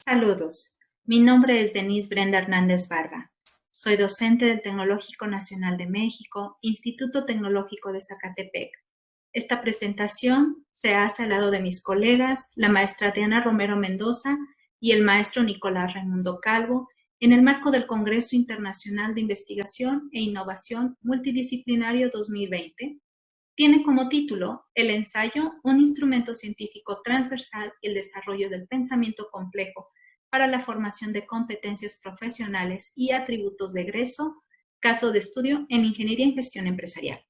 Saludos, mi nombre es Denise Brenda Hernández Barba. Soy docente del Tecnológico Nacional de México, Instituto Tecnológico de Zacatepec. Esta presentación se hace al lado de mis colegas, la maestra Diana Romero Mendoza y el maestro Nicolás Raimundo Calvo, en el marco del Congreso Internacional de Investigación e Innovación Multidisciplinario 2020. Tiene como título el ensayo Un instrumento científico transversal y el desarrollo del pensamiento complejo para la formación de competencias profesionales y atributos de egreso, caso de estudio en Ingeniería en Gestión Empresarial.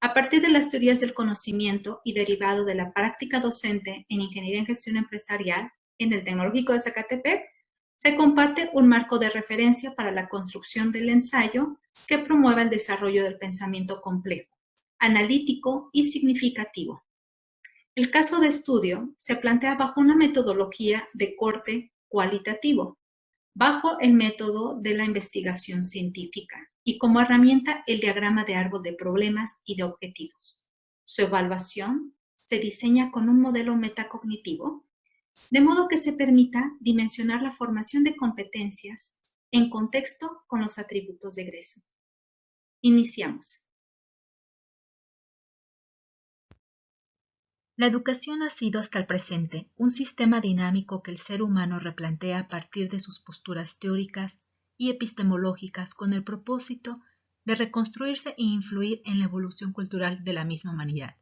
A partir de las teorías del conocimiento y derivado de la práctica docente en Ingeniería en Gestión Empresarial en el Tecnológico de Zacatepec, se comparte un marco de referencia para la construcción del ensayo que promueva el desarrollo del pensamiento complejo, analítico y significativo. El caso de estudio se plantea bajo una metodología de corte cualitativo, bajo el método de la investigación científica y como herramienta el diagrama de árbol de problemas y de objetivos. Su evaluación se diseña con un modelo metacognitivo, de modo que se permita dimensionar la formación de competencias en contexto con los atributos de egreso. Iniciamos. La educación ha sido hasta el presente un sistema dinámico que el ser humano replantea a partir de sus posturas teóricas y epistemológicas con el propósito de reconstruirse e influir en la evolución cultural de la misma humanidad.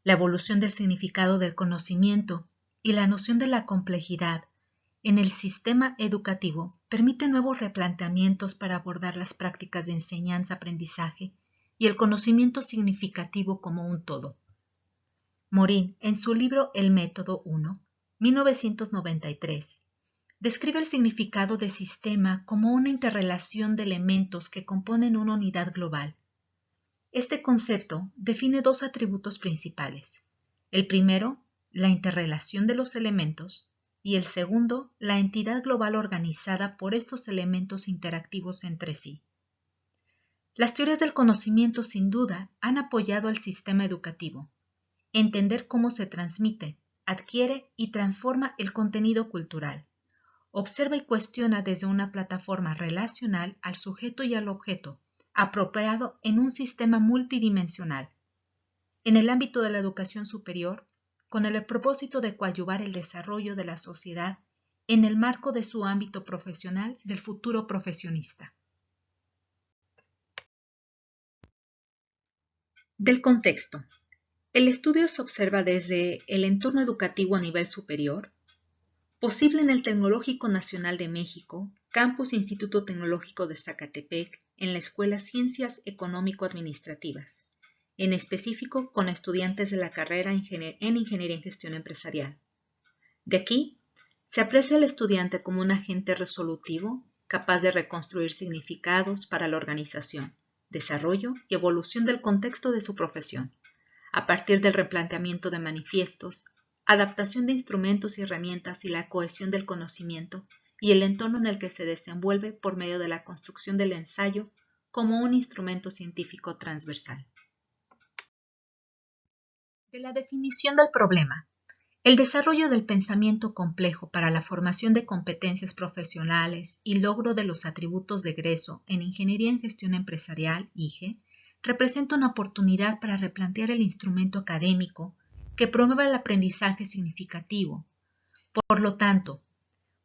La evolución del significado del conocimiento y la noción de la complejidad en el sistema educativo permite nuevos replanteamientos para abordar las prácticas de enseñanza-aprendizaje y el conocimiento significativo como un todo. Morin, en su libro El Método 1, 1993, describe el significado de sistema como una interrelación de elementos que componen una unidad global. Este concepto define dos atributos principales. El primero, la interrelación de los elementos, y el segundo, la entidad global organizada por estos elementos interactivos entre sí. Las teorías del conocimiento, sin duda, han apoyado al sistema educativo. Entender cómo se transmite, adquiere y transforma el contenido cultural. Observa y cuestiona desde una plataforma relacional al sujeto y al objeto, apropiado en un sistema multidimensional. En el ámbito de la educación superior, con el propósito de coadyuvar el desarrollo de la sociedad en el marco de su ámbito profesional del futuro profesionista. Del contexto. El estudio se observa desde el entorno educativo a nivel superior, posible en el Tecnológico Nacional de México, Campus Instituto Tecnológico de Zacatepec, en la Escuela Ciencias Económico-Administrativas, en específico con estudiantes de la carrera en Ingeniería en Gestión Empresarial. De aquí, se aprecia al estudiante como un agente resolutivo, capaz de reconstruir significados para la organización, desarrollo y evolución del contexto de su profesión, a partir del replanteamiento de manifiestos, adaptación de instrumentos y herramientas y la cohesión del conocimiento y el entorno en el que se desenvuelve por medio de la construcción del ensayo como un instrumento científico transversal. De la definición del problema. El desarrollo del pensamiento complejo para la formación de competencias profesionales y logro de los atributos de egreso en Ingeniería en Gestión Empresarial, IGE, representa una oportunidad para replantear el instrumento académico que promueva el aprendizaje significativo. Por lo tanto,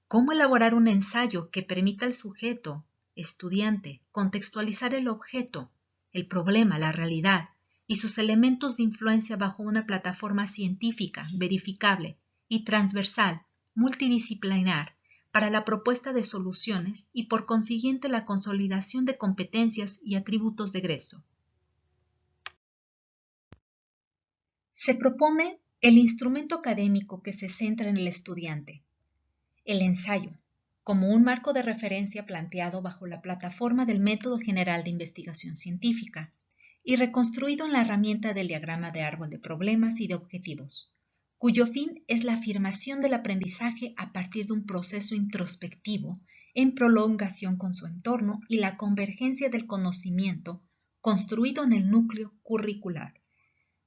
¿cómo elaborar un ensayo que permita al sujeto, estudiante, contextualizar el objeto, el problema, la realidad y sus elementos de influencia bajo una plataforma científica, verificable y transversal, multidisciplinar, para la propuesta de soluciones y por consiguiente la consolidación de competencias y atributos de egreso? Se propone el instrumento académico que se centra en el estudiante, el ensayo, como un marco de referencia planteado bajo la plataforma del Método General de Investigación Científica y reconstruido en la herramienta del diagrama de árbol de problemas y de objetivos, cuyo fin es la afirmación del aprendizaje a partir de un proceso introspectivo en prolongación con su entorno y la convergencia del conocimiento construido en el núcleo curricular.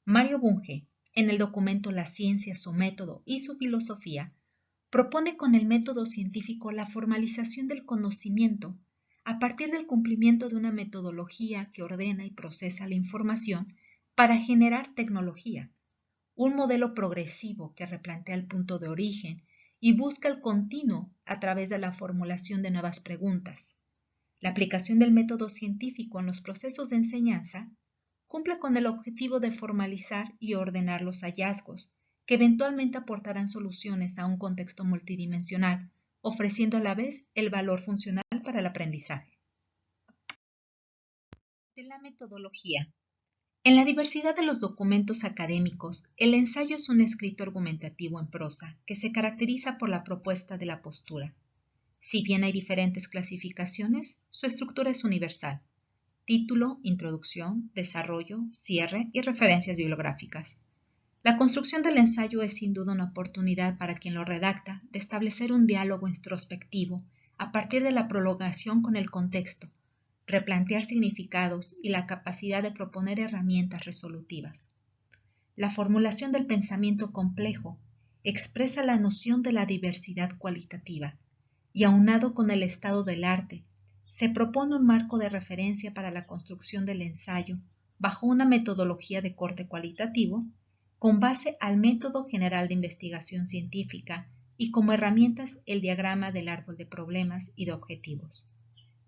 Mario Bunge, en el documento La ciencia, su método y su filosofía, propone con el método científico la formalización del conocimiento a partir del cumplimiento de una metodología que ordena y procesa la información para generar tecnología, un modelo progresivo que replantea el punto de origen y busca el continuo a través de la formulación de nuevas preguntas. La aplicación del método científico en los procesos de enseñanza cumple con el objetivo de formalizar y ordenar los hallazgos, que eventualmente aportarán soluciones a un contexto multidimensional, ofreciendo a la vez el valor funcional para el aprendizaje. De la metodología. En la diversidad de los documentos académicos, el ensayo es un escrito argumentativo en prosa que se caracteriza por la propuesta de la postura. Si bien hay diferentes clasificaciones, su estructura es universal. Título, introducción, desarrollo, cierre y referencias bibliográficas. La construcción del ensayo es sin duda una oportunidad para quien lo redacta de establecer un diálogo introspectivo a partir de la prolongación con el contexto, replantear significados y la capacidad de proponer herramientas resolutivas. La formulación del pensamiento complejo expresa la noción de la diversidad cualitativa y aunado con el estado del arte, se propone un marco de referencia para la construcción del ensayo bajo una metodología de corte cualitativo con base al método general de investigación científica y como herramientas el diagrama del árbol de problemas y de objetivos.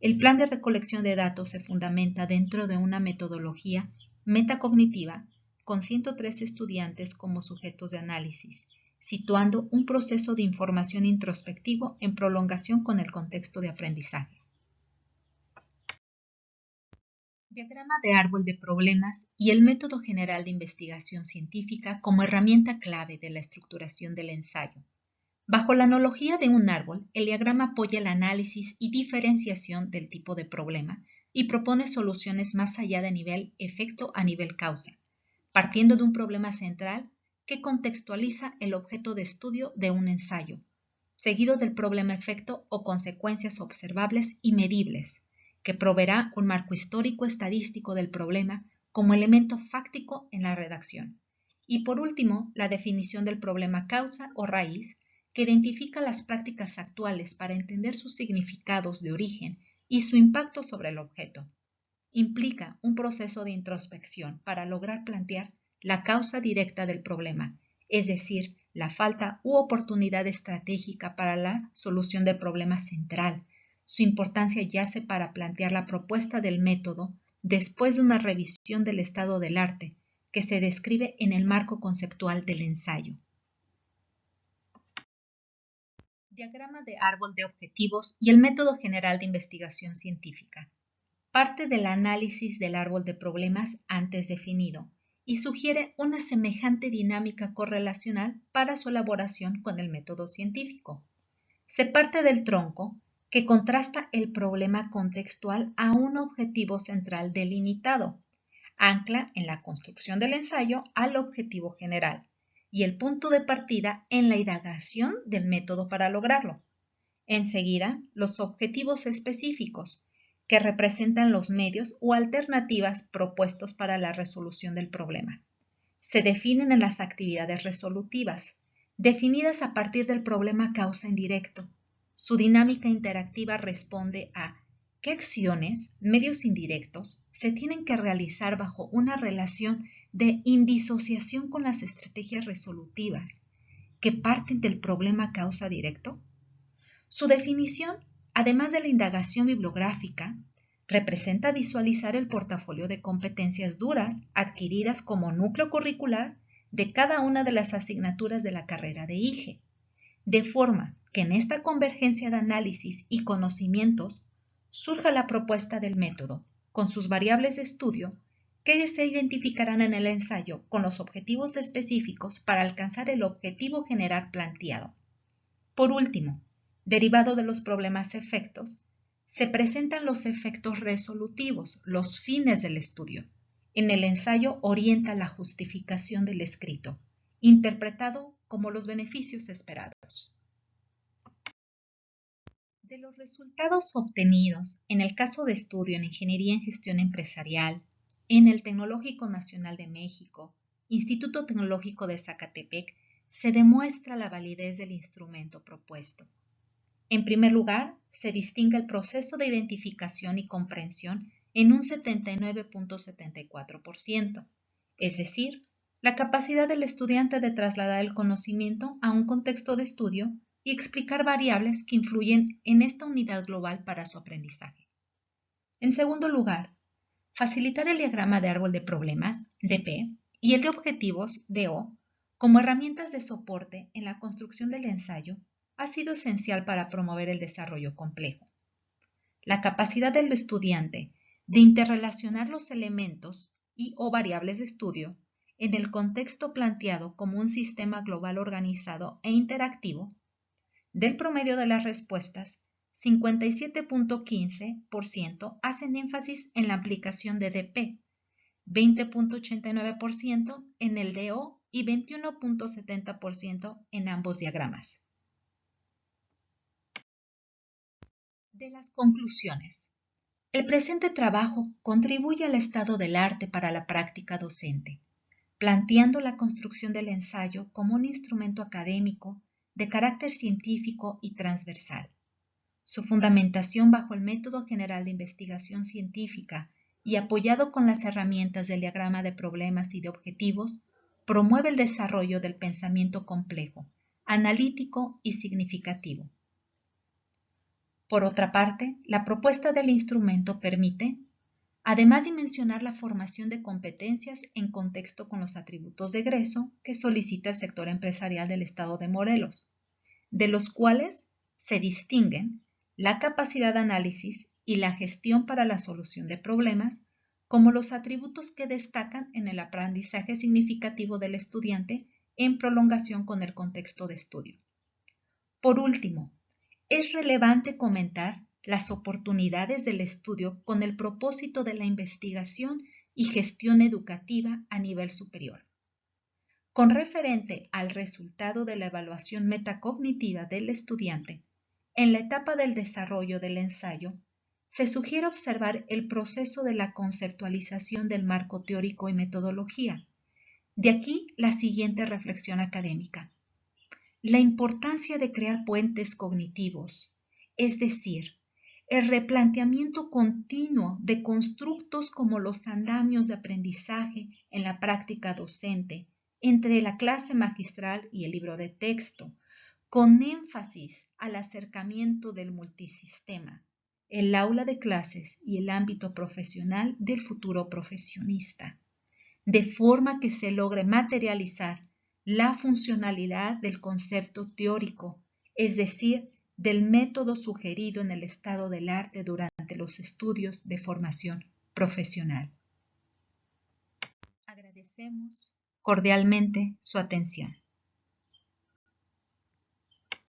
El plan de recolección de datos se fundamenta dentro de una metodología metacognitiva con 103 estudiantes como sujetos de análisis, situando un proceso de información introspectivo en prolongación con el contexto de aprendizaje. Diagrama de árbol de problemas y el método general de investigación científica como herramienta clave de la estructuración del ensayo. Bajo la analogía de un árbol, el diagrama apoya el análisis y diferenciación del tipo de problema y propone soluciones más allá de nivel efecto a nivel causa, partiendo de un problema central que contextualiza el objeto de estudio de un ensayo, seguido del problema efecto o consecuencias observables y medibles, que proveerá un marco histórico estadístico del problema como elemento fáctico en la redacción. Y por último, la definición del problema causa o raíz, que identifica las prácticas actuales para entender sus significados de origen y su impacto sobre el objeto. Implica un proceso de introspección para lograr plantear la causa directa del problema, es decir, la falta u oportunidad estratégica para la solución del problema central. Su importancia yace para plantear la propuesta del método después de una revisión del estado del arte, que se describe en el marco conceptual del ensayo. Diagrama de árbol de objetivos y el método general de investigación científica. Parte del análisis del árbol de problemas antes definido y sugiere una semejante dinámica correlacional para su elaboración con el método científico. Se parte del tronco, que contrasta el problema contextual a un objetivo central delimitado, ancla en la construcción del ensayo al objetivo general y el punto de partida en la indagación del método para lograrlo. Enseguida, los objetivos específicos, que representan los medios o alternativas propuestos para la resolución del problema. Se definen en las actividades resolutivas, definidas a partir del problema causa indirecto. Su dinámica interactiva responde a qué acciones, medios indirectos, se tienen que realizar bajo una relación de indisociación con las estrategias resolutivas, que parten del problema causa directo. Su definición, además de la indagación bibliográfica, representa visualizar el portafolio de competencias duras adquiridas como núcleo curricular de cada una de las asignaturas de la carrera de IGE, de forma que en esta convergencia de análisis y conocimientos surja la propuesta del método, con sus variables de estudio, que se identificarán en el ensayo con los objetivos específicos para alcanzar el objetivo general planteado. Por último, derivado de los problemas efectos, se presentan los efectos resolutivos, los fines del estudio. En el ensayo orienta la justificación del escrito, interpretado como los beneficios esperados. De los resultados obtenidos en el caso de estudio en Ingeniería en Gestión Empresarial, en el Tecnológico Nacional de México, Instituto Tecnológico de Zacatepec, se demuestra la validez del instrumento propuesto. En primer lugar, se distingue el proceso de identificación y comprensión en un 79.74%, es decir, la capacidad del estudiante de trasladar el conocimiento a un contexto de estudio y explicar variables que influyen en esta unidad global para su aprendizaje. En segundo lugar, facilitar el diagrama de árbol de problemas, DP, y el de objetivos, DO, como herramientas de soporte en la construcción del ensayo, ha sido esencial para promover el desarrollo complejo. La capacidad del estudiante de interrelacionar los elementos y o variables de estudio en el contexto planteado como un sistema global organizado e interactivo, del promedio de las respuestas, 57.15% hacen énfasis en la aplicación de DP, 20.89% en el DO y 21.70% en ambos diagramas. De las conclusiones. El presente trabajo contribuye al estado del arte para la práctica docente, planteando la construcción del ensayo como un instrumento académico de carácter científico y transversal. Su fundamentación bajo el método general de investigación científica y apoyado con las herramientas del diagrama de problemas y de objetivos, promueve el desarrollo del pensamiento complejo, analítico y significativo. Por otra parte, la propuesta del instrumento permite, además, dimensionar la formación de competencias en contexto con los atributos de egreso que solicita el sector empresarial del Estado de Morelos, de los cuales se distinguen la capacidad de análisis y la gestión para la solución de problemas como los atributos que destacan en el aprendizaje significativo del estudiante en prolongación con el contexto de estudio. Por último, es relevante comentar las oportunidades del estudio con el propósito de la investigación y gestión educativa a nivel superior. Con referente al resultado de la evaluación metacognitiva del estudiante, en la etapa del desarrollo del ensayo, se sugiere observar el proceso de la conceptualización del marco teórico y metodología. De aquí la siguiente reflexión académica. La importancia de crear puentes cognitivos, es decir, el replanteamiento continuo de constructos como los andamios de aprendizaje en la práctica docente, entre la clase magistral y el libro de texto, con énfasis al acercamiento del multisistema, el aula de clases y el ámbito profesional del futuro profesionista, de forma que se logre materializar la funcionalidad del concepto teórico, es decir, del método sugerido en el estado del arte durante los estudios de formación profesional. Agradecemos cordialmente su atención.